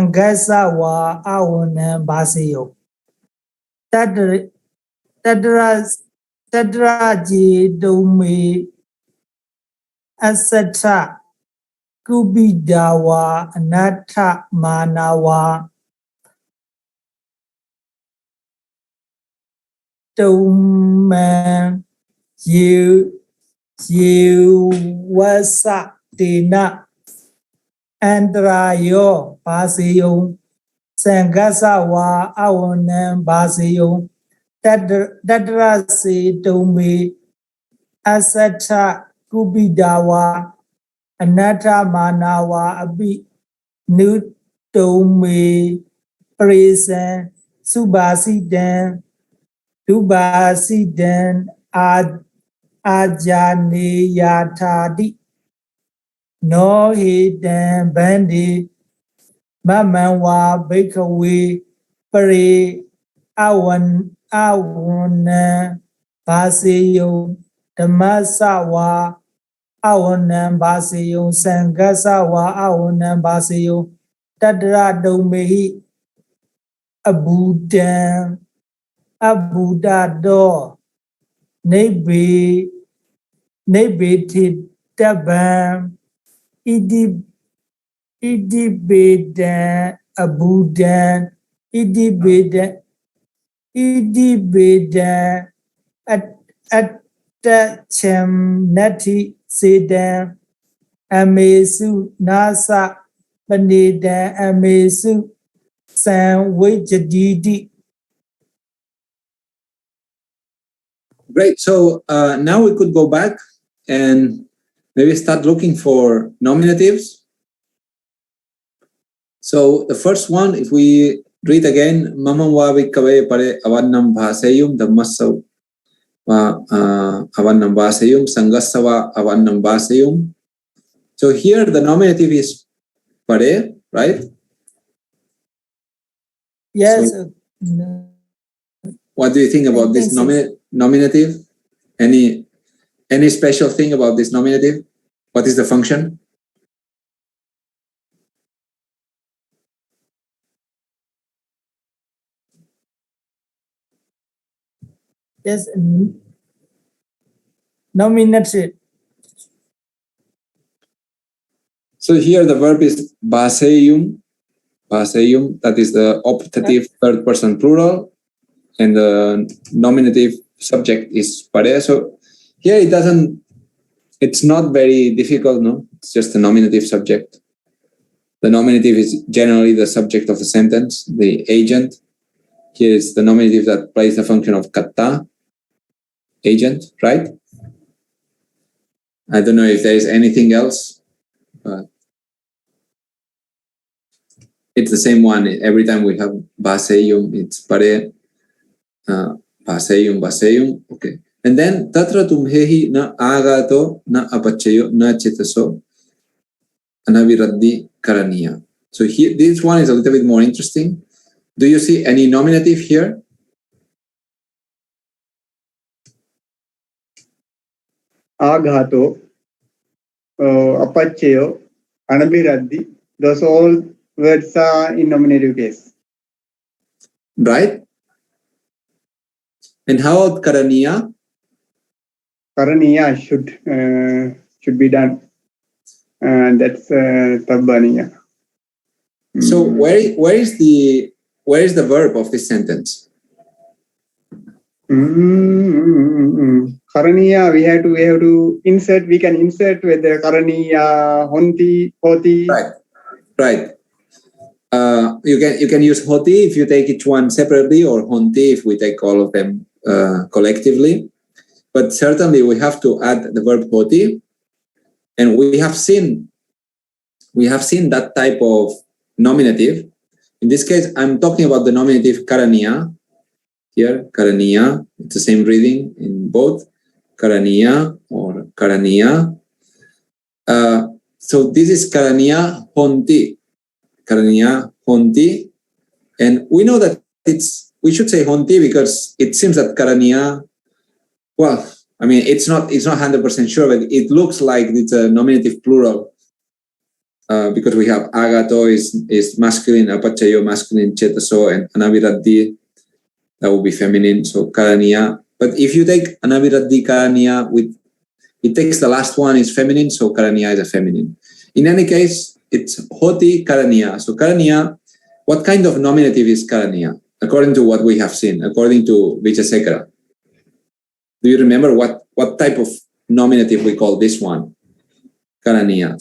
Sangasa wa awanan baseyo. Tadraji dome asata kubidawa anata manawa dome wasa dina andrayo baseyo. Sangasa wa awanan baseyo. Tadrasi dome asata kubidawa anata manawa abi nu dome presen subasidan dubasidan ajaneyatadi no hidan bandi mamanwa bikawe pare awana baseyo Dhammasawa awanan baseyo Sangasawa awanan baseyo Tadra domehi abudado nebe titabam idibedan abudan idibedan attacham nati sedan amesu nasa panedan amesu sanvijadidi. Great. So now we could go back and maybe start looking for nominatives. So the first one, if we read again, Mamam wa vikave pare avannam bhaseyum dhammasav avannam bhaseyum sangasava avannam bhaseyum. So here the nominative is pare, right? Yes. So, what do you think about this nominative? Any special thing about this nominative? What is the function? Yes, nominative. So here the verb is bhaseyum. Bhaseyum, that is the optative third person plural, and the nominative subject is pare. So here it's not very difficult, no? It's just a nominative subject. The nominative is generally the subject of the sentence, the agent. Here is the nominative that plays the function of katta, agent, right? I don't know if there is anything else, but it's the same one. Every time we have bhaseyum, it's pare, bhaseyum, okay. And then tatra tumhehi na agato na apacheyo na chetaso anaviraddi karaniya. So here, this one is a little bit more interesting. Do you see any nominative here? Agato, apacheyo, anaviraddi. Those all words are in nominative case. Right. And how about karaniya? Karaniya should be done. That's tabbaniya. So where is the verb of this sentence? Karaniya, we have to insert. We can insert whether karaniya, honti, hoti. Right. You can use hoti if you take each one separately, or honti if we take all of them collectively. But certainly we have to add the verb hoti, and we have seen that type of nominative. In this case, I'm talking about the nominative karaniya. Here, karaniya. It's the same reading in both karaniya or karaniya. So this is karaniya honti. Karaniya honti, and we know that we should say honti because it seems that karaniya, well, I mean, it's not 100% sure, but it looks like it's a nominative plural. because we have agato is masculine, apachayo masculine, chetaso, and anaviraddi, that will be feminine, so karaniya. But if you take anaviraddi karaniya it takes the last one is feminine, so karaniya is a feminine. In any case, it's hoti karaniya. So karaniya, what kind of nominative is karaniya? According to what we have seen, according to Vijasekara. Do you remember what type of nominative we call this one? Karaniya.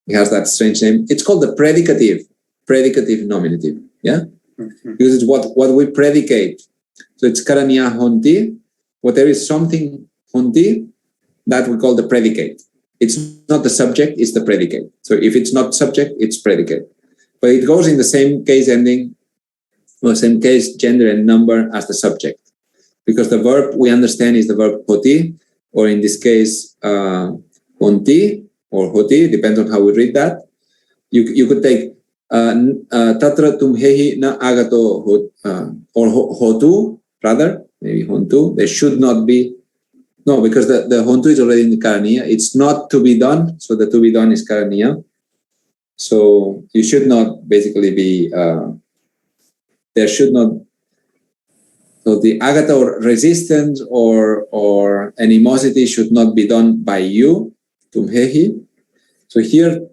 It has that strange name. It's called the predicative nominative. Yeah? Because it's what we predicate. So it's karaniya honti. What there is something honti, that we call the predicate. It's not the subject, it's the predicate. So if it's not subject, it's predicate. But it goes in the same case ending, or same case gender and number as the subject. Because the verb we understand is the verb hoti, or in this case, honti or hoti, depends on how we read that. You could take tatra tumhehi na agato or hotu, rather, maybe hontu. There should not be. No, because the hontu is already in the karaniya. It's not to be done, so the to be done is karaniya. So you should not basically be, there should not, so the agata or resistance or animosity should not be done by you, tumhehi. So here,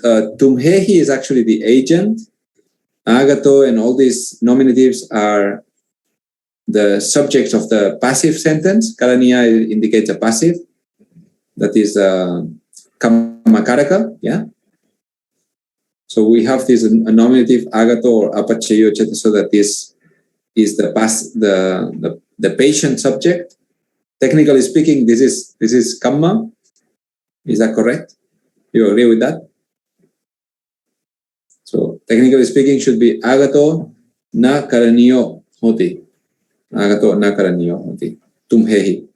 tumhehi is actually the agent. Agato and all these nominatives are the subjects of the passive sentence. Karaniya indicates a passive. That is kamakaraka, yeah? So we have this nominative agato or apachayo cheta, so that this is the patient subject. Technically speaking, this is kamma. Is that correct? You agree with that? So technically speaking, should be agato na karaniyo hoti. Agato na karaniyo hoti. Tumhehi.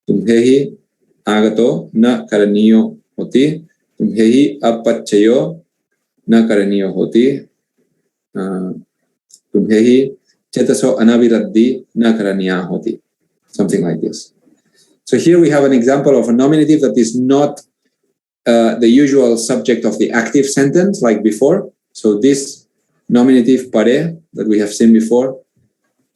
Tumhehi agato na karaniyo hoti. Tumhehi apachayo na karaniyo hoti. Tumhehi chetaso anaviraddi na karaniya hoti. Something like this. So here we have an example of a nominative that is not the usual subject of the active sentence like before. So this nominative pare that we have seen before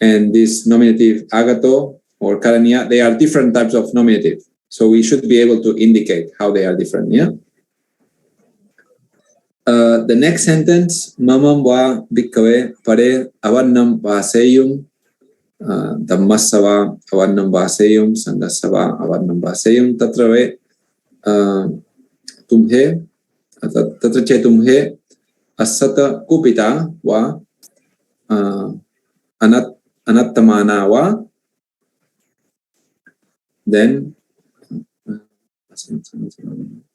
and this nominative agato or karaniya, they are different types of nominative. So we should be able to indicate how they are different. Yeah. The next sentence, mamam va bhikkave pare avannam vaseyum dhammasava avannam vaseyum sandasava avannam vaseyum tatrave tumhe tatra che tumhe asata kupita va anattamana va. Then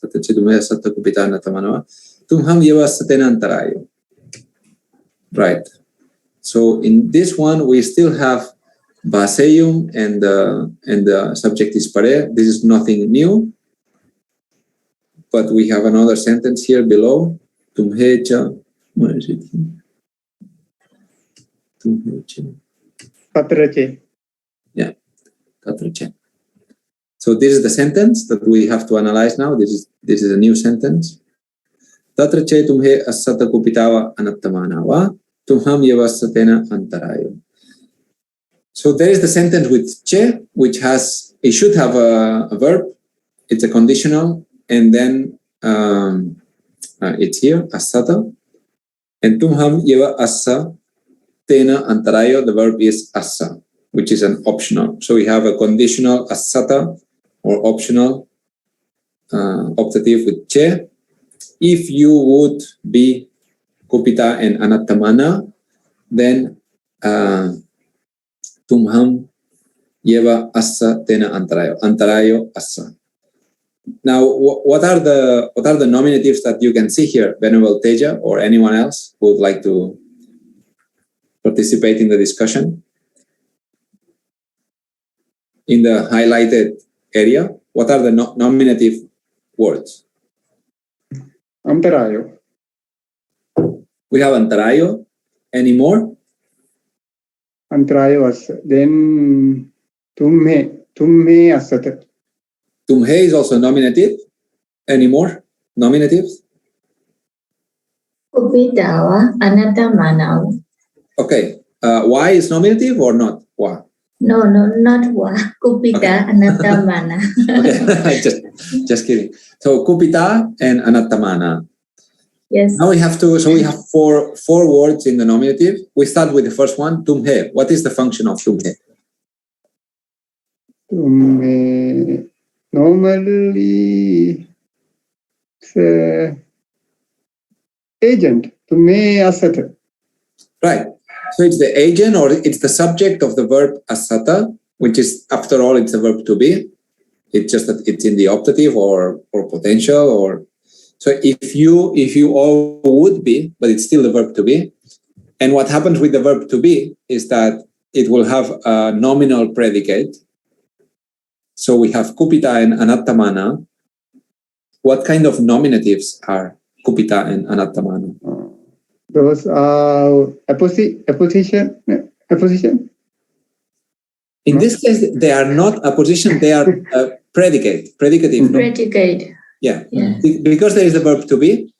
tatra che tumhe asata kupita anattamana va tumham yavasatena antarayo. Right. So in this one we still have vaseyum and the subject is pare. This is nothing new. But we have another sentence here below. Tumhecha. Where is it? Tumhecha. Patrache. Yeah. Tatrache. So this is the sentence that we have to analyze now. This is a new sentence. Tatrache tumhe asata kupitava anattamana tumham yavasatena antarayo. So there is the sentence with che, which it should have a verb. It's a conditional. And then it's here, asata. And tumham yeva assa tena antarayo, the verb is assa, which is an optional. So we have a conditional asata or optional optative with che. If you would be kupita and anattamana, then tumham yeva assa tena antarayo. Antarayo assa. Now, what are the nominatives that you can see here, Venerable Teja or anyone else who would like to participate in the discussion? In the highlighted area, what are the nominative words? Antarayo assa. Then tumhe assata. Tumhe is also nominative. Any more nominatives? Kupitawa anattamana. Okay. Why is nominative or not? Why? No, not wa. Kupita Okay. anattamana. Okay, just kidding. So kupita and anattamana. Yes. Now we have four words in the nominative. We start with the first one, tumhe. What is the function of tumhe? Tumhe. Normally, it's agent. Tumhe assata. Right. So it's the agent or it's the subject of the verb asata, which is, after all, it's a verb to be. It's just that it's in the optative or potential or. So if you all would be, but it's still the verb to be. And what happens with the verb to be is that it will have a nominal predicate. So we have kupita and anattamana. What kind of nominatives are kupita and anattamana? Those are apposition. In this case, they are not apposition, they are predicative. No? Predicate. Yeah. Yeah. Because there is the verb to be,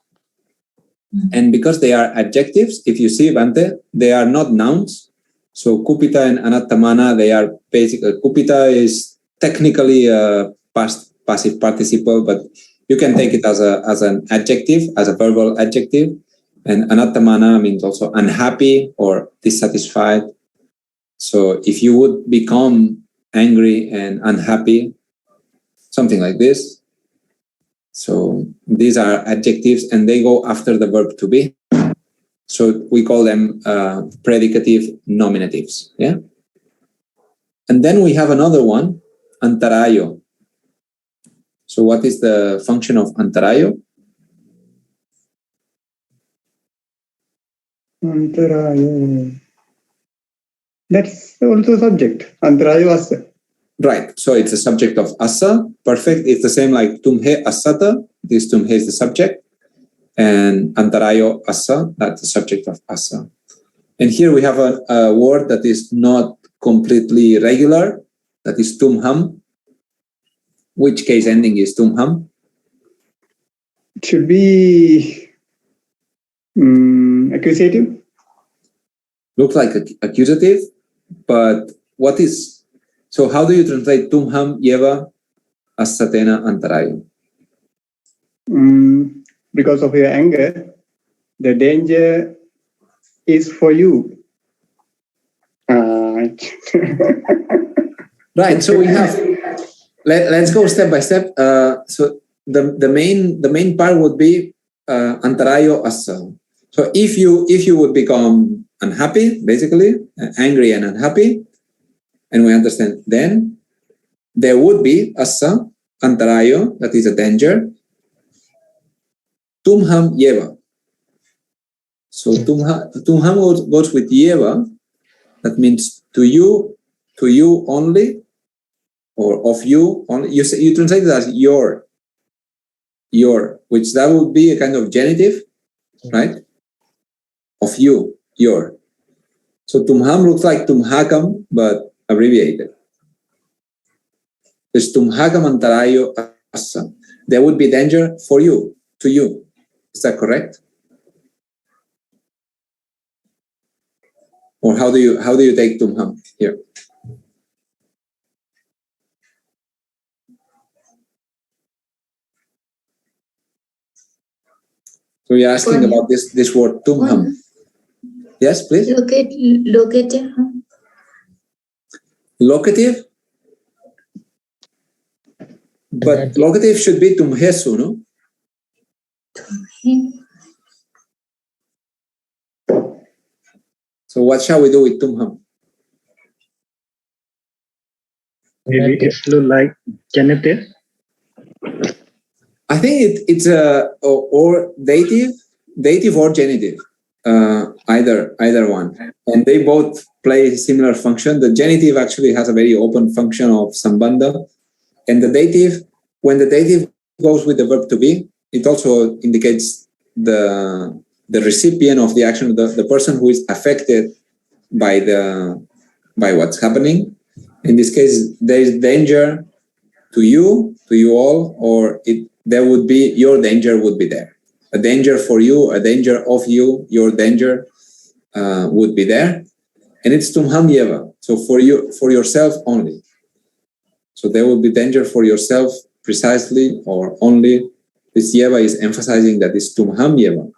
and because they are adjectives, if you see, Bante, they are not nouns. So kupita and anattamana, they are basically, kupita is technically a passive participle, but you can take it as an adjective, as a verbal adjective. And anattamana means also unhappy or dissatisfied. So if you would become angry and unhappy, something like this. So these are adjectives and they go after the verb to be. So we call them predicative nominatives. Yeah. And then we have another one, antarayo. So what is the function of antarayo? Antarayo. That's also subject. Antarayo assa. Right. So it's a subject of assa. Perfect. It's the same like tumhe assata. This tumhe is the subject. And antarayo assa, that's the subject of assa. And here we have a word that is not completely regular. That is tumham. Which case ending is tumham? It should be accusative. Looks like accusative, but what is... So how do you translate tumham yeva assatena antarayo? Because of your anger, the danger is for you. Right. So we have... Let's go step by step. So the main part would be antarayo assa. So if you would become unhappy, basically angry and unhappy, and we understand, then there would be assa, antarayo, that is a danger. Tumham yeva. So tumham goes with yeva. That means to you only, or of you only. You translate it as your, which that would be a kind of genitive, right? Of you, your. So tumham looks like tumhakam, but abbreviated. There's tumhakam antarayo assa. There would be danger for you, to you. Is that correct? Or how do you take tumham here? So you're asking about this word tumham. Yes, please. Locative. Locative? But locative should be tumhesu, no? So what shall we do with tumham? Maybe it's look like genitive. I think it's or dative or genitive, either one, and they both play a similar function. The genitive actually has a very open function of sambandha, and the dative, when the dative goes with the verb to be, it also indicates the recipient of the action, the person who is affected by the by what's happening. In this case, there is danger to you all, or there would be, your danger would be there. A danger for you, a danger of you, your danger would be there. And it's tumham yeva, so for you, for yourself only. So there will be danger for yourself precisely or only. This yeva is emphasizing that it's tumham yeva.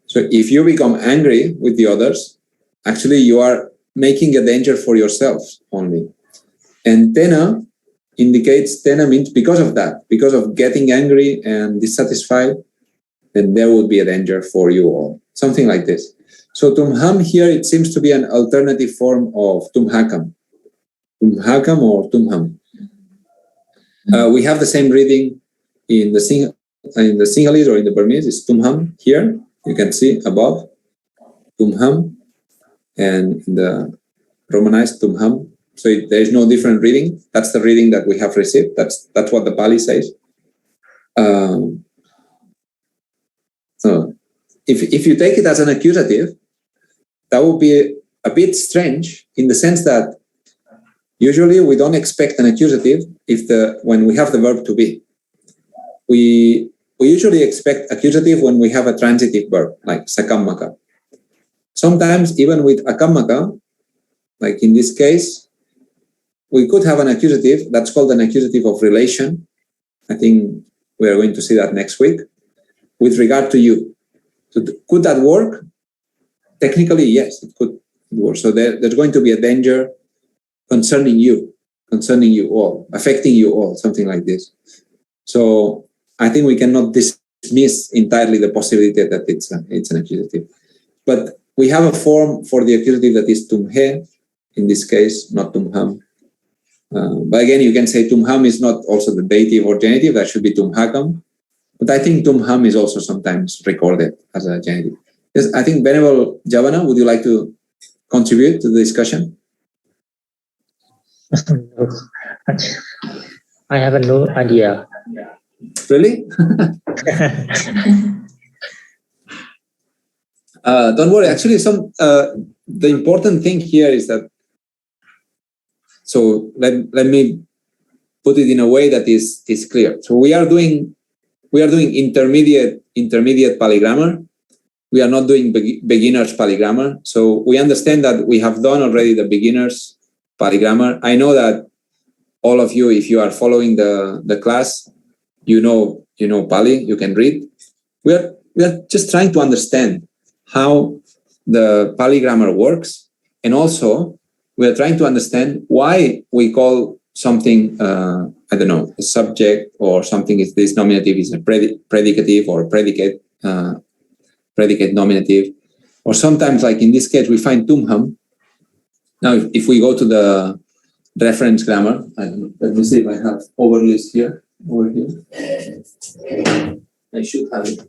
So if you become angry with the others, actually you are making a danger for yourself only. And tena indicates, tena means because of that, because of getting angry and dissatisfied, then there would be a danger for you all. Something like this. So tumham here, it seems to be an alternative form of tumhakam. Tumhakam or tumham. We have the same reading in the Sinhalese or in the Burmese. It's tumham here. You can see above, tumham, and in the Romanized tumham. So there is no different reading. That's the reading that we have received. That's what the Pali says. So if you take it as an accusative, that would be a bit strange in the sense that usually we don't expect an accusative when we have the verb to be. We usually expect accusative when we have a transitive verb, like sakammaka. Sometimes even with akammaka, like in this case, we could have an accusative that's called an accusative of relation. I think we are going to see that next week, with regard to you. So could that work? Technically, yes, it could work. So there's going to be a danger concerning you all, affecting you all, something like this. So I think we cannot dismiss entirely the possibility that it's an accusative. But we have a form for the accusative that is tumhe, in this case, not tumham. But again, you can say tumham is not also the dative or genitive, that should be tumhakam. But I think tumham is also sometimes recorded as a genitive. Yes, I think Venerable Javana, would you like to contribute to the discussion? I have no idea. Really? Don't worry. Actually, the important thing here is that. So let me put it in a way that is clear. So we are doing intermediate Pali grammar. We are not doing beginners Pali grammar. So we understand that we have done already the beginners Pali grammar. I know that all of you, if you are following the class, you know Pali, you can read. We are just trying to understand how the Pali grammar works, and also we are trying to understand why we call something I don't know, a subject, or something if this nominative is a predicative or predicate nominative, or sometimes like in this case we find tumham. Now if we go to the reference grammar, let me see if I have overlays here. Over here. I should have it.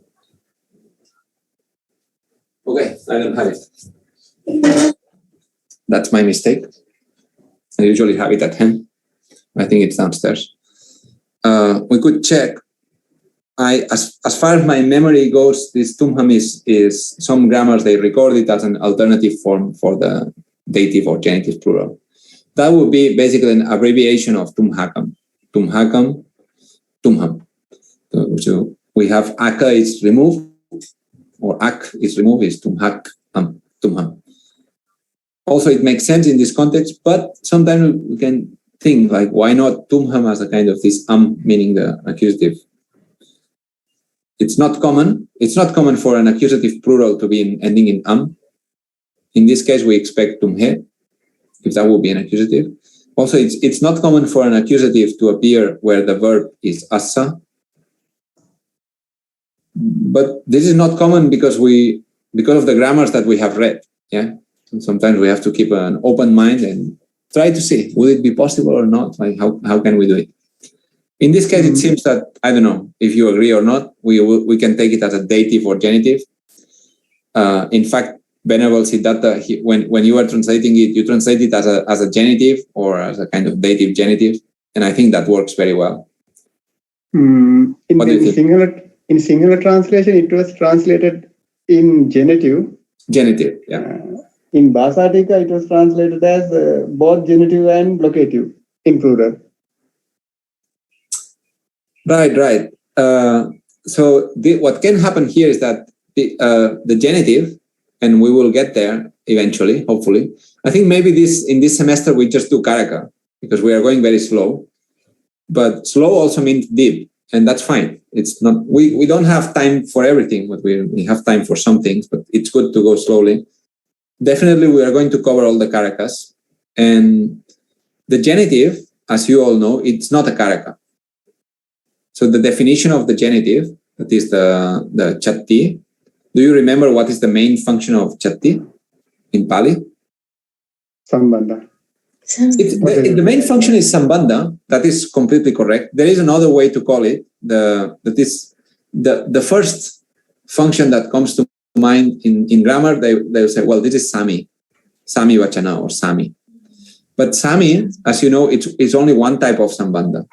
Okay, I don't have it. That's my mistake. I usually have it at hand. I think it's downstairs. We could check. As far as my memory goes, this tumham is some grammars, they record it as an alternative form for the dative or genitive plural. That would be basically an abbreviation of tumhakam. Tumhakam, tumham. So we have aka is removed, or ak is removed, is tumhakam, tumham. Also, it makes sense in this context, but sometimes we can think like, why not tumham as a kind of this meaning the accusative? It's not common. It's not common for an accusative plural to be ending in In this case, we expect tumhe, if that would be an accusative. Also, it's not common for an accusative to appear where the verb is assa. But this is not common because of the grammars that we have read. Yeah. And sometimes we have to keep an open mind and try to see, will it be possible or not? Like how can we do it? In this case, it seems that, I don't know if you agree or not, we can take it as a dative or genitive. In fact, Venerable Siddhartha, when you are translating it, you translate it as a genitive or as a kind of dative genitive, and I think that works very well. In singular translation, it was translated in genitive. Genitive, yeah. In Bhasatika, it was translated as both genitive and locative in plural. Right. So what can happen here is that the genitive, and we will get there eventually, hopefully. I think maybe in this semester we just do karaka because we are going very slow. But slow also means deep, and that's fine. It's not we don't have time for everything, but we have time for some things. But it's good to go slowly. Definitely, we are going to cover all the karakas, and the genitive, as you all know, it's not a karaka. So the definition of the genitive, that is the chatti. Do you remember what is the main function of chatti in Pali? Sambandha. The main function is sambandha. That is completely correct. There is another way to call it. The first function that comes to mind in grammar, they will say, well, this is Sami Vachana or Sami. But Sami, as you know, it's only one type of sambandha.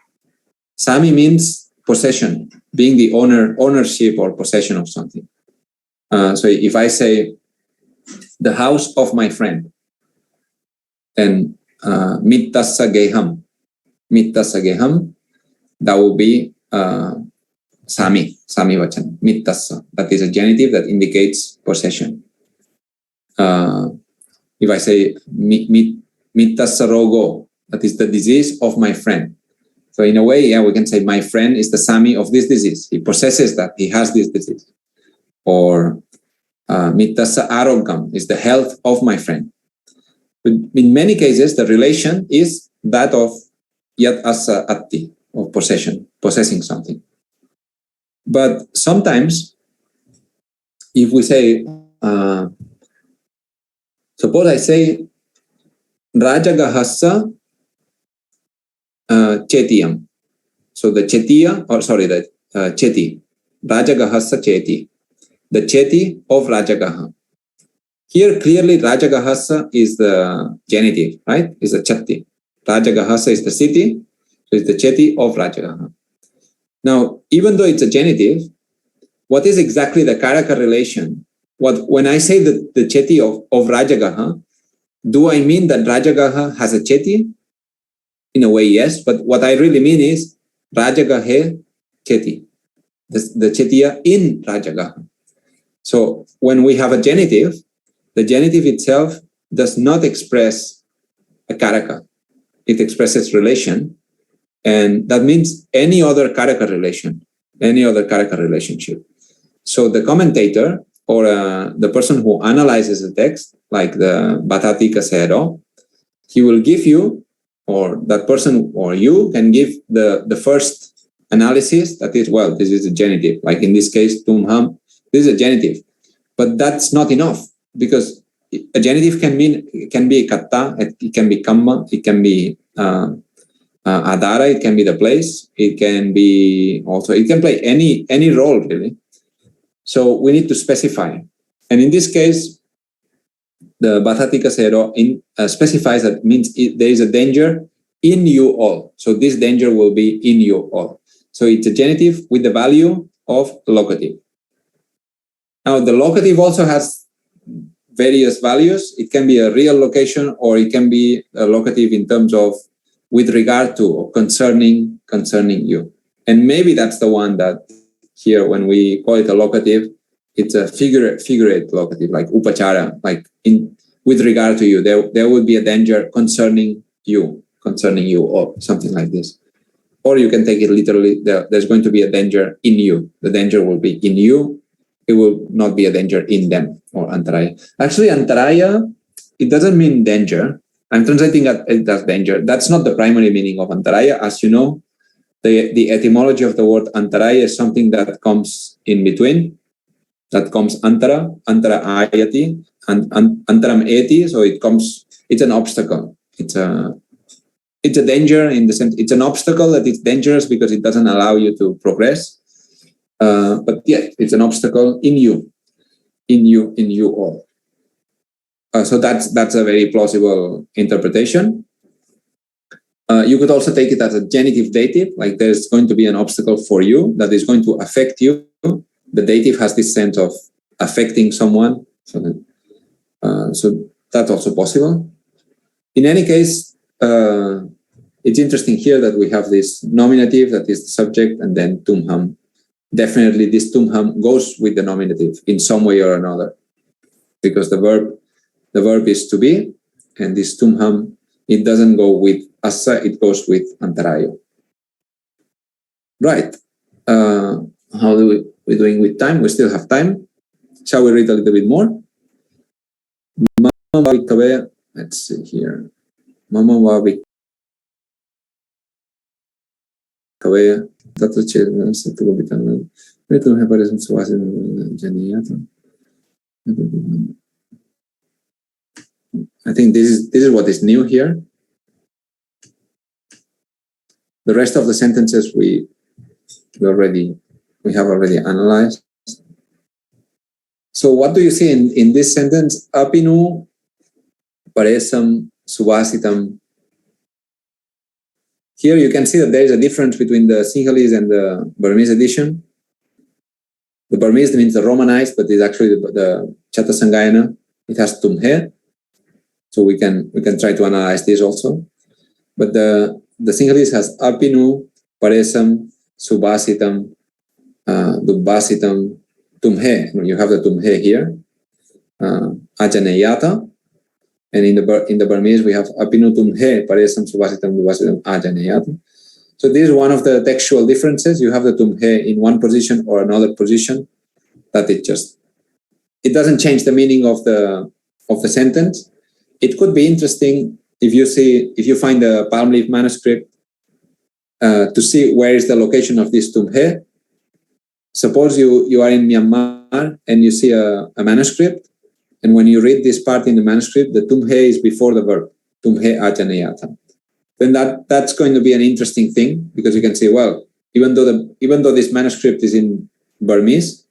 Sami means possession, being the ownership or possession of something. So if I say the house of my friend, then mittassa geham, that will be Sami Vachana, mittassa. That is a genitive that indicates possession. If I say mittassa rogo, that is the disease of my friend. So in a way, yeah, we can say my friend is the Sami of this disease. He possesses that. He has this disease. Or mittassa arogam is the health of my friend. But in many cases, the relation is that of yat asa atti, of possession, possessing something. But sometimes, if we say, suppose I say rajagahassa chetiyam. So the chetiya, the cheti, rajagahassa cheti, the cheti of Rajagaha. Here clearly Rajagahasa is the genitive, right? Is the chatti. Rajagahasa is the city, so it's the cheti of Rajagaha. Now, even though it's a genitive, what is exactly the karaka relation? When I say the cheti of Rajagaha, do I mean that Rajagaha has a cheti? In a way, yes, but what I really mean is Rajagahe cheti, the chetiya in Rajagaha. So when we have a genitive, the genitive itself does not express a karaka. It expresses relation, and that means any other karaka relation, any other karaka relationship. So the commentator or the person who analyzes the text, like the Bhatati Kasero, he will give you, or that person or you can give the first analysis, that is, well, this is a genitive. Like in this case, tumham, this is a genitive. But that's not enough, because a genitive can be katta, it can be kamma, it can be adara, it can be the place, it can play any role really. So we need to specify. And in this case, the Bhatati Kasero specifies that means there is a danger in you all. So this danger will be in you all. So it's a genitive with the value of locative. Now the locative also has various values. It can be a real location, or it can be a locative in terms of with regard to or concerning you. And maybe that's the one that here, when we call it a locative, it's a figurate locative, like upachara, like with regard to you. There would be a danger concerning you, or something like this. Or you can take it literally, there's going to be a danger in you. The danger will be in you. It will not be a danger in them, or antaraya. Actually, antaraya, it doesn't mean danger. I'm translating it as danger. That's not the primary meaning of antaraya. As you know, the etymology of the word antaraya is something that comes in between. That comes antara ayati, and antaram eti. So it's an obstacle. It's a danger in the sense, it's an obstacle that is dangerous because it doesn't allow you to progress. But yeah, it's an obstacle in you all. So that's a very plausible interpretation. You could also take it as a genitive dative, like there's going to be an obstacle for you that is going to affect you. The dative has this sense of affecting someone. So that's also possible. In any case, it's interesting here that we have this nominative that is the subject, and then tumham. Definitely this tumham goes with the nominative in some way or another, because the verb is to be, and this tumham, it doesn't go with asa, it goes with antarayo. Right. How do we doing with time? We still have time. Shall we read a little bit more? Let's see here. Mama wabi kabaya. I think this is what is new here. The rest of the sentences we have already analyzed. So what do you see in this sentence? Apinu paresam subhasitam. Here you can see that there is a difference between the Sinhalese and the Burmese edition. The Burmese means the Romanized, but it's actually the Chata Sangayana. It has tumhe. So we can try to analyze this also. But the Sinhalese has apinu paresam subhasitam dubbasitam tumhe. You have the tumhe here. Ajaneyata. And in the Burmese, we have apinu tumhe paresam subhasitam dubbasitam ajaneyata. So this is one of the textual differences. You have the tumhe in one position or another position. That it doesn't change the meaning of the sentence. It could be interesting if you find a palm leaf manuscript to see where is the location of this tumhe. Suppose you are in Myanmar and you see a manuscript, and when you read this part in the manuscript, the tumhe is before the verb, tumhe ajaneyata. Then that's going to be an interesting thing, because you can say, well, even though this manuscript is in Burmese,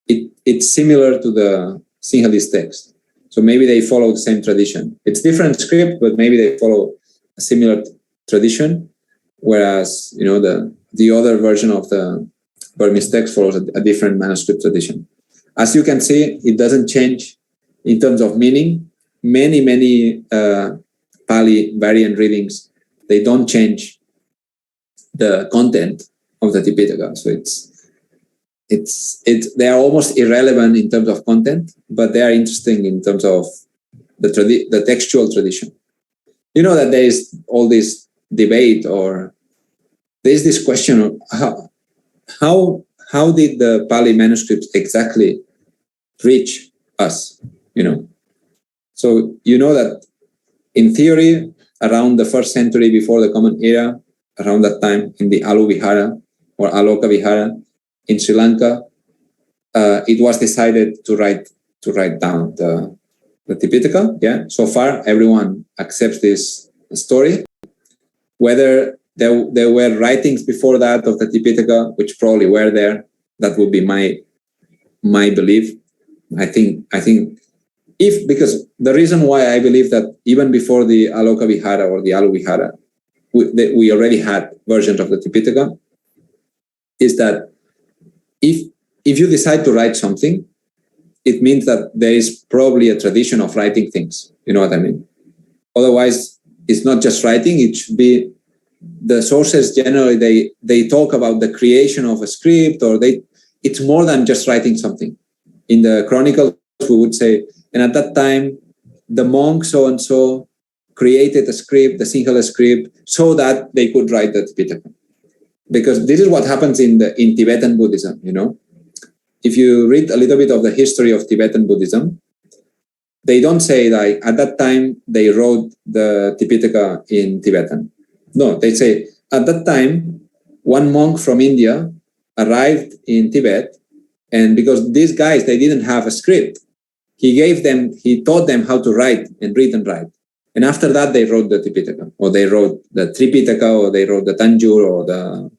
it's similar to the Sinhalese text. So maybe they follow the same tradition. It's different script, but maybe they follow a similar tradition, whereas the other version of the Burmese text follows a different manuscript tradition. As you can see, it doesn't change in terms of meaning. Many Pali variant readings, they don't change the content of the Tipitaka. So they are almost irrelevant in terms of content, but they are interesting in terms of the textual tradition. You know that there is all this debate, or there is this question of how did the Pali manuscripts exactly reach us? So that in theory, around the 1st century before the Common Era, around that time in the Alu Vihara or Aloka Vihara in Sri Lanka, it was decided to write down the Tipitaka. Yeah. So far, everyone accepts this story. Whether there were writings before that of the Tipitaka, which probably were there, that would be my belief. I think because the reason why I believe that even before the Aloka Vihara or the Alu Vihara, we already had versions of the Tipitaka, is that if you decide to write something, it means that there is probably a tradition of writing things. You know what I mean? Otherwise, it's not just writing. It should be the sources generally, they talk about the creation of a script, or it's more than just writing something. In the Chronicles, we would say, and at that time, the monk so-and-so created a script, the Sinhala script, so that they could write the Tipitaka. Because this is what happens in Tibetan Buddhism, If you read a little bit of the history of Tibetan Buddhism, they don't say like at that time they wrote the Tipitaka in Tibetan. No, they say at that time, one monk from India arrived in Tibet, and because these guys, they didn't have a script, he taught them how to write and read and write. And after that, they wrote the Tipitaka, or they wrote the Tripitaka, or they wrote the Tanjur, or the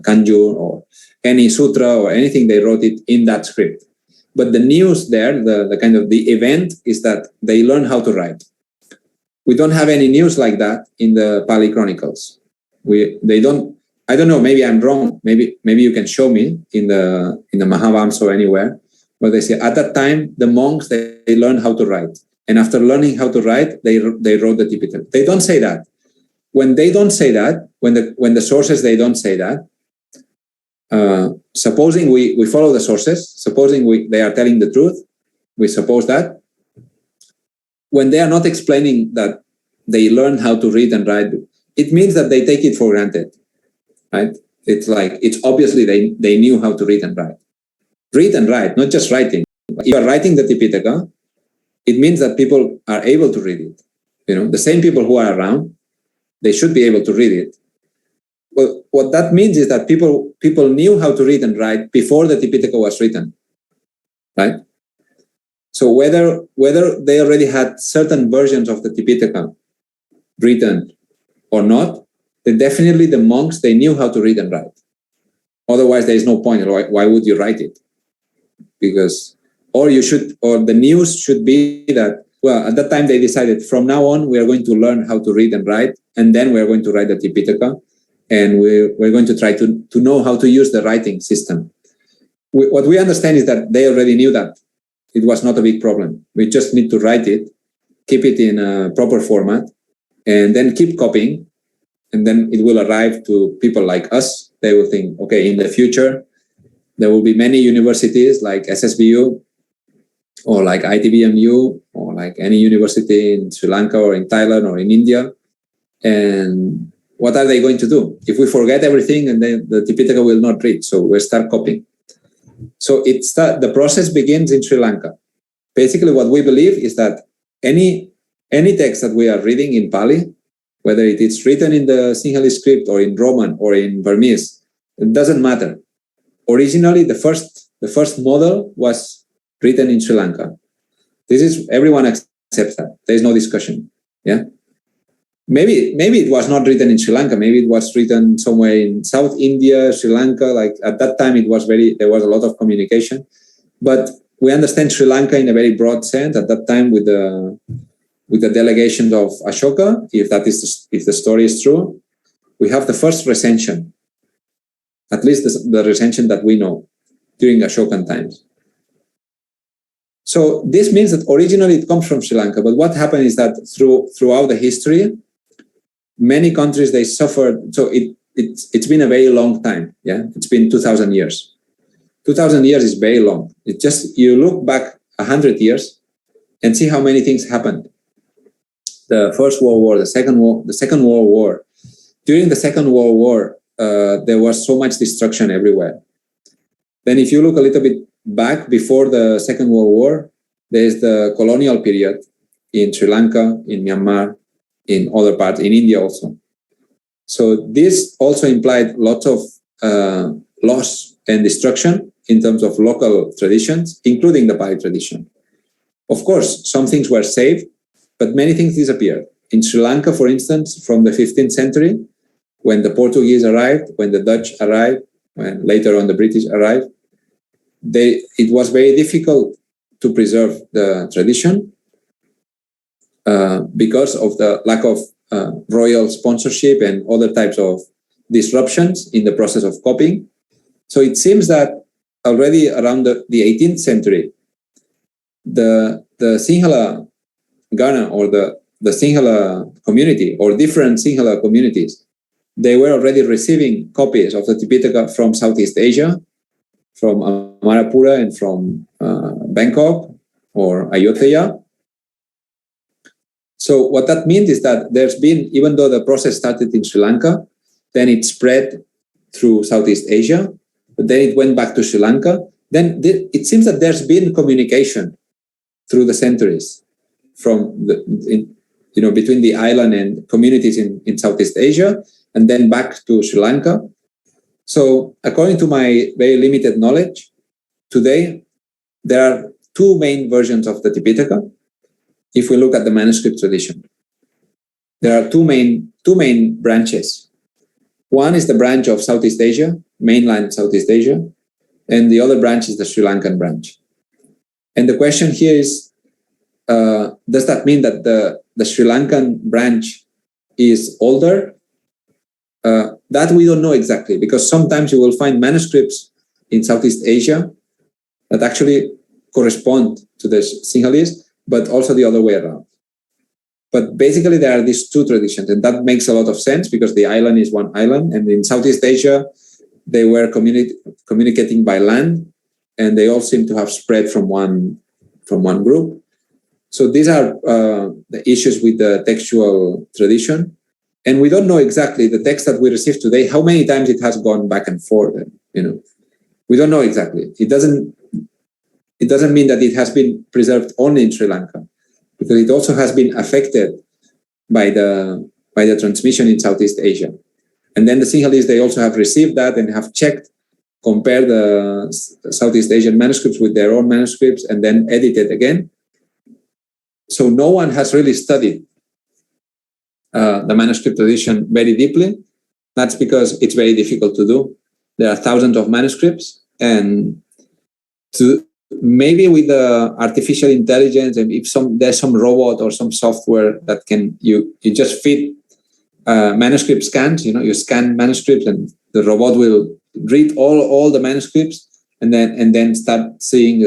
Kanjur, or any sutra, or anything, they wrote it in that script. But the news there, the kind of the event, is that they learn how to write. We don't have any news like that in the Pali Chronicles. They don't. I don't know. Maybe I'm wrong. Maybe you can show me in the Mahavamsa or anywhere, where they say at that time the monks they learned how to write. And after learning how to write, they wrote the Tipitaka. They don't say that. When they don't say that, when the sources, they don't say that, supposing we follow the sources, supposing they are telling the truth, we suppose that, when they are not explaining that they learned how to read and write, it means that they take it for granted, right? It's like, it's obviously they knew how to read and write. Read and write, not just writing. If you are writing the Tipitaka, it means that people are able to read it. You know, the same people who are around, they should be able to read it. Well, what that means is that people knew how to read and write before the Tipitaka was written, right? So whether they already had certain versions of the Tipitaka written or not, then definitely the monks, they knew how to read and write. Otherwise, there is no point. Why would you write it? Because, or the news should be that, well, at that time they decided from now on, we are going to learn how to read and write, and then we are going to write the Tipitaka, and we're going to try to know how to use the writing system. What we understand is that they already knew that. It was not a big problem. We just need to write it, keep it in a proper format, and then keep copying, and then it will arrive to people like us. They will think, okay, in the future, there will be many universities like SSBU, or like ITBMU, or like any university in Sri Lanka or in Thailand or in India. And what are they going to do? If we forget everything, and then the Tipitaka will not read, so we'll start copying. So the process begins in Sri Lanka. Basically, what we believe is that any text that we are reading in Pali, whether it is written in the Sinhalese script or in Roman or in Burmese, it doesn't matter. Originally, the first model was written in Sri Lanka. Everyone accepts that. There is no discussion. Yeah. Maybe it was not written in Sri Lanka. Maybe it was written somewhere in South India, Sri Lanka. Like at that time, there was a lot of communication. But we understand Sri Lanka in a very broad sense at that time with the delegation of Ashoka. If the story is true, we have the first recension, at least the recension that we know during Ashokan times. So this means that originally it comes from Sri Lanka. But what happened is that throughout the history, many countries, they suffered. So it's been a very long time. Yeah, it's been 2,000 years. 2,000 years is very long. It's just, you look back 100 years and see how many things happened. The First World War, the Second World War. During the Second World War, there was so much destruction everywhere. Then if you look a little bit back before the Second World War, there's the colonial period in Sri Lanka, in Myanmar, in other parts, in India also. So this also implied lots of loss and destruction in terms of local traditions, including the Pali tradition. Of course, some things were saved, but many things disappeared. In Sri Lanka, for instance, from the 15th century, when the Portuguese arrived, when the Dutch arrived, when later on the British arrived, it was very difficult to preserve the tradition because of the lack of royal sponsorship and other types of disruptions in the process of copying. So it seems that already around the 18th century, the Sinhala Ghana, or the Sinhala community, or different Sinhala communities, they were already receiving copies of the Tipitaka from Southeast Asia, from Amarapura and from Bangkok or Ayutthaya. So what that means is that there's been, even though the process started in Sri Lanka, then it spread through Southeast Asia, but then it went back to Sri Lanka. Then it seems that there's been communication through the centuries from between the island and communities in Southeast Asia, and then back to Sri Lanka. So according to my very limited knowledge, today there are two main versions of the Tipitaka. If we look at the manuscript tradition, there are two main branches. One is the branch of Southeast Asia, mainland Southeast Asia, and the other branch is the Sri Lankan branch. And the question here is, does that mean that the Sri Lankan branch is older? That we don't know exactly, because sometimes you will find manuscripts in Southeast Asia that actually correspond to the Sinhalese, but also the other way around. But basically, there are these two traditions, and that makes a lot of sense because the island is one island, and in Southeast Asia, they were communicating by land, and they all seem to have spread from one group. So these are the issues with the textual tradition, and we don't know exactly the text that we receive today, how many times it has gone back and forth. We don't know exactly. It doesn't mean that it has been preserved only in Sri Lanka, because it also has been affected by the transmission in Southeast Asia. And then the Sinhalese, they also have received that and have checked, compared the Southeast Asian manuscripts with their own manuscripts, and then edited again. So no one has really studied the manuscript tradition very deeply. That's because it's very difficult to do. There are thousands of manuscripts, and maybe with the artificial intelligence, and if there's some robot or some software that can you just feed manuscript scans, you scan manuscripts and the robot will read all the manuscripts and then start seeing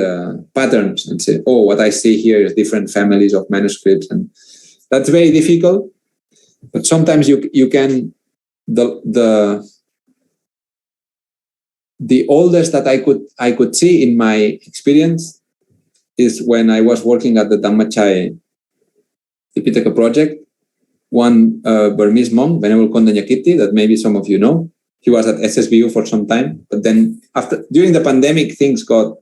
patterns and say, oh, what I see here is different families of manuscripts, and that's very difficult. But sometimes you can the oldest that I could see in my experience is when I was working at the DHAMMA Tipitaka project. One Burmese monk, Venerable Kondanyakiti, that maybe some of you know, he was at SSBU for some time, but then during the pandemic, things got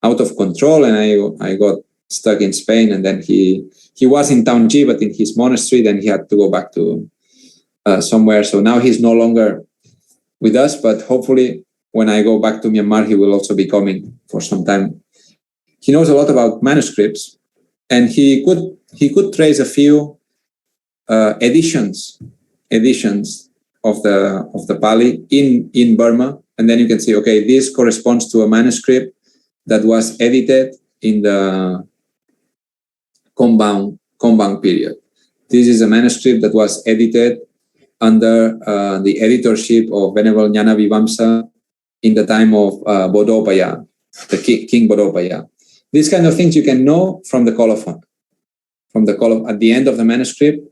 out of control, and I got stuck in Spain, and then he was in Town G, but in his monastery, then he had to go back to somewhere. So now he's no longer with us, but hopefully when I go back to Myanmar, he will also be coming for some time. He knows a lot about manuscripts, and he could trace a few editions of the Pali in Burma, and then you can see, okay, this corresponds to a manuscript that was edited in the Kombang period. This is a manuscript that was edited under the editorship of Venerable Jnana Vivamsa in the time of Bodopaya, the King Bodopaya. These kind of things you can know from the colophon. At the end of the manuscript,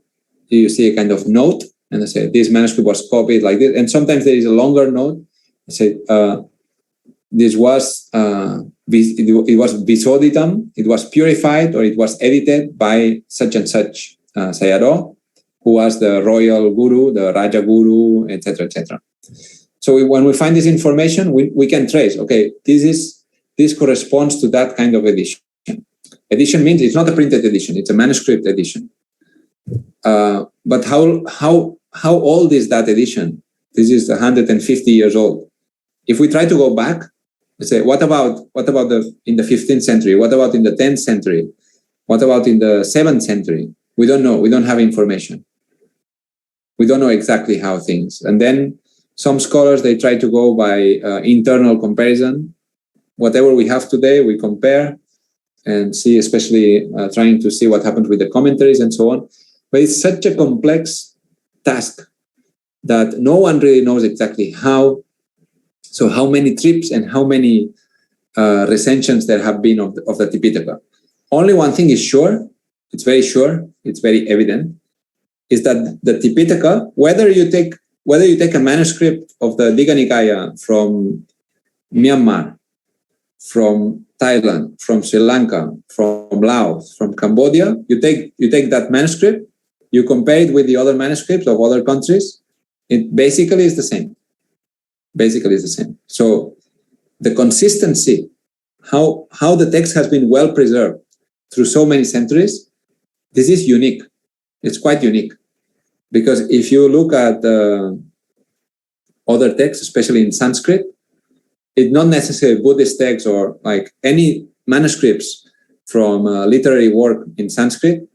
you see a kind of note, and they say this manuscript was copied like this. And sometimes there is a longer note. They say this was it was visoditam, it was purified, or it was edited by such and such Sayadaw, who was the royal guru, the Raja guru, etc., etc. So when we find this information, we can trace. Okay, this corresponds to that kind of edition. Edition means it's not a printed edition; it's a manuscript edition. But how old is that edition? This is 150 years old. If we try to go back, we say, what about in the 15th century? What about in the 10th century? What about in the 7th century? We don't know. We don't have information. We don't know exactly how things. And then some scholars, they try to go by internal comparison. Whatever we have today, we compare and see, especially trying to see what happened with the commentaries and so on. But it's such a complex task that no one really knows exactly how. So how many trips and how many recensions there have been of the Tipitaka. Only one thing is sure, it's very evident, is that the Tipitaka, whether you take a manuscript of the Digha Nikaya from Myanmar, from Thailand, from Sri Lanka, from Laos, from Cambodia, you take that manuscript, you compare it with the other manuscripts of other countries, it basically is the same. So the consistency, how the text has been well preserved through so many centuries, this is unique. It's quite unique. Because if you look at other texts, especially in Sanskrit, it's not necessarily Buddhist texts or like any manuscripts from literary work in Sanskrit.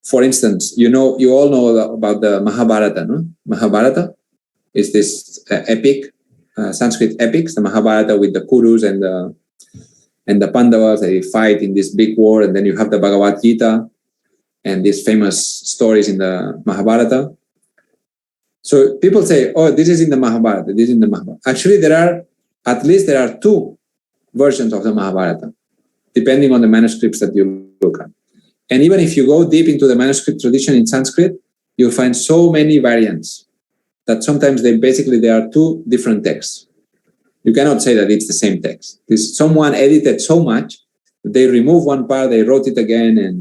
For instance, you all know about the Mahabharata, no? Mahabharata is this epic, Sanskrit epics, the Mahabharata with the Kurus and the Pandavas. They fight in this big war, and then you have the Bhagavad Gita and these famous stories in the Mahabharata. So people say, oh, this is in the Mahabharata, this is in the Mahabharata. Actually, there are two versions of the Mahabharata. depending on the manuscripts that you look at. And even if you go deep into the manuscript tradition in Sanskrit, you'll find so many variants that sometimes they are two different texts. You cannot say that it's the same text. Someone edited so much, they remove one part, they wrote it again, and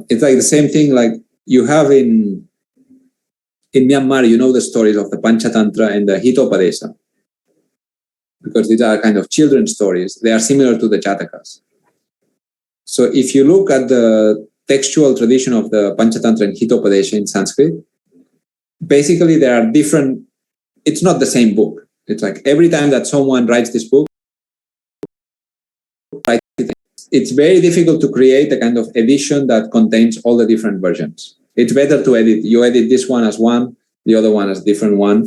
it's like the same thing like you have in Myanmar, you know the stories of the Panchatantra and the Hitopadesa, because these are kind of children's stories. They are similar to the Jatakas. So if you look at the textual tradition of the Panchatantra and Hitopadesa in Sanskrit, basically there are different, it's not the same book. It's like every time that someone writes this book, it's very difficult to create a kind of edition that contains all the different versions. It's better to edit. You edit this one as one, the other one as different one.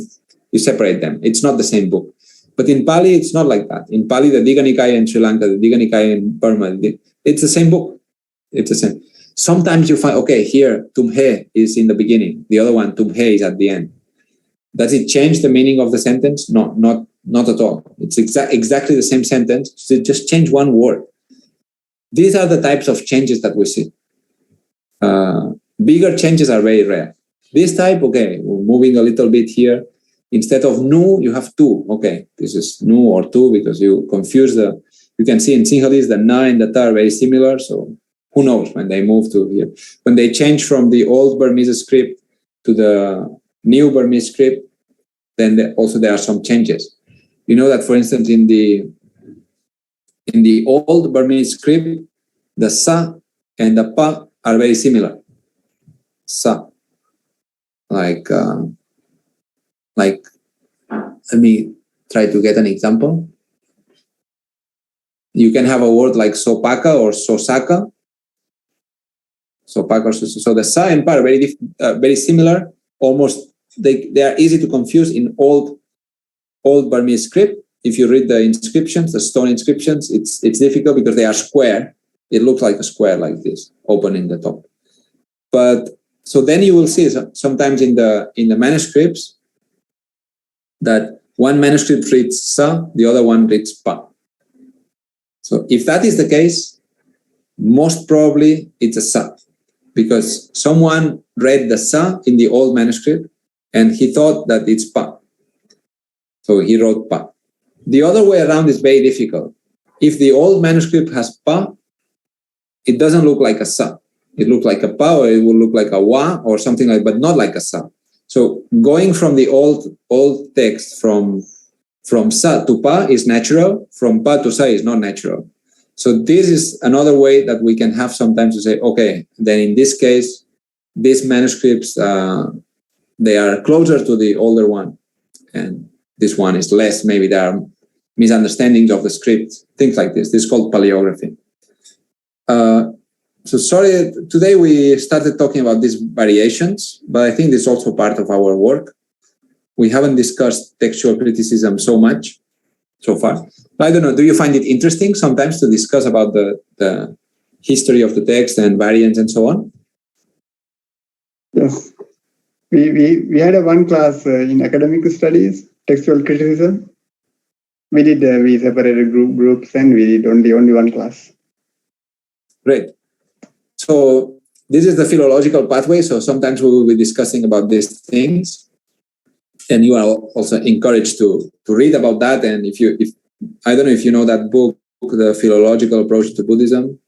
You separate them. It's not the same book. But in Pali, it's not like that. In Pali, the Digha Nikaya in Sri Lanka, the Digha Nikaya in Burma, it's the same book. It's the same. Sometimes you find, okay, here, Tumhe is in the beginning. The other one, Tumhe, is at the end. Does it change the meaning of the sentence? No, not at all. It's exactly the same sentence. So just change one word. These are the types of changes that we see. Bigger changes are very rare. This type, okay, we're moving a little bit here. Instead of nu, you have tu. Okay, this is nu or tu because you confuse you can see in Sinhalese the na and the ta are very similar. So who knows when they move to here. When they change from the old Burmese script to the new Burmese script, then there are some changes. You know that, for instance, in the old Burmese script, the sa and the pa are very similar. Sa, like let me try to get an example. You can have a word like sopaka or sosaka. Sopaka or sosaka. So the sa and pa are very similar. Almost they are easy to confuse in old Burmese script. If you read the inscriptions, the stone inscriptions, it's difficult because they are square. It looks like a square like this, open in the top. But so then you will see sometimes in the manuscripts that one manuscript reads sa, the other one reads pa. So if that is the case, most probably it's a sa, because someone read the sa in the old manuscript and he thought that it's pa. So he wrote pa. The other way around is very difficult. If the old manuscript has pa, it doesn't look like a sa. It looks like a pa, or it will look like a wa or something like, but not like a sa. So going from the old text from sa to pa is natural. From pa to sa is not natural. So this is another way that we can have sometimes to say, okay, then in this case, these manuscripts they are closer to the older one, and this one is less. Maybe there are misunderstandings of the script, things like this. This is called paleography. So sorry, today we started talking about these variations, but I think this is also part of our work. We haven't discussed textual criticism so much so far. But I don't know, do you find it interesting sometimes to discuss about the history of the text and variants and so on? Yes. We had one class in academic studies, textual criticism. We separated groups and we did only one class. Great. So this is the philological pathway. So sometimes we will be discussing about these things, and you are also encouraged to read about that. And if I don't know if you know that book, The Philological Approach to Buddhism.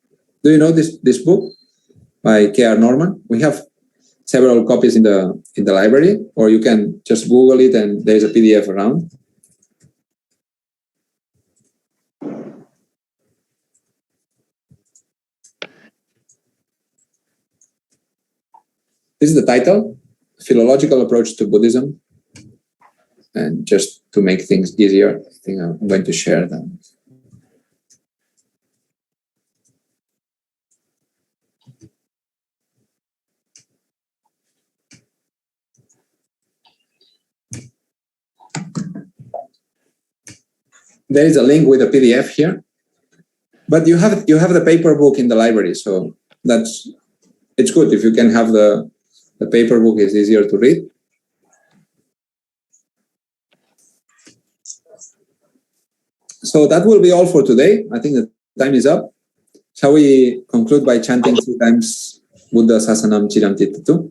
Do you know this book by K.R. Norman? We have several copies in the library, or you can just Google it and there's a PDF around. This is the title, Philological Approach to Buddhism. And just to make things easier, I think I'm going to share them. There is a link with a PDF here, but you have the paper book in the library, so it's good if you can have the paper book. Is easier to read. So that will be all for today. I think the time is up. Shall we conclude by chanting 3 times Buddha Sasanam Chiram Titatu?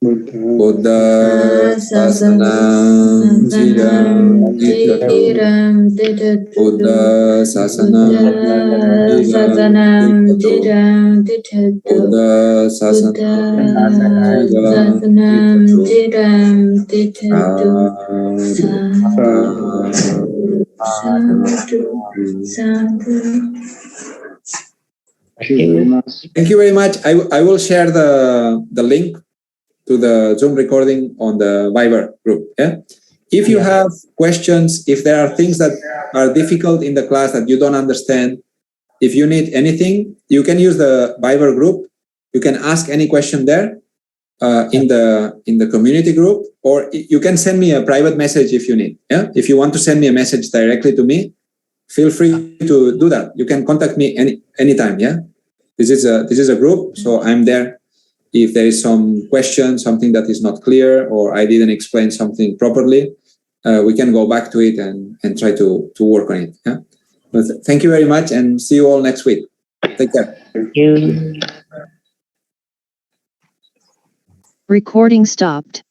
Buddha Sasanam Chiram Titatu. Buddha Sasanam Chiram Titatu. Buddha Sasanam Chiram Titatu. Thank you very much. I will share the link to the Zoom recording on the Viber group. Yeah. If you have questions, if there are things that are difficult in the class that you don't understand, if you need anything, you can use the Viber group. You can ask any question there in the community group, or you can send me a private message if you need. Yeah. If you want to send me a message directly to me, feel free to do that. You can contact me anytime. Yeah. This is a group, so I'm there. If there is some question, something that is not clear, or I didn't explain something properly, we can go back to it and try to work on it. Yeah? But thank you very much, and see you all next week. Take care. Thank you. Recording stopped.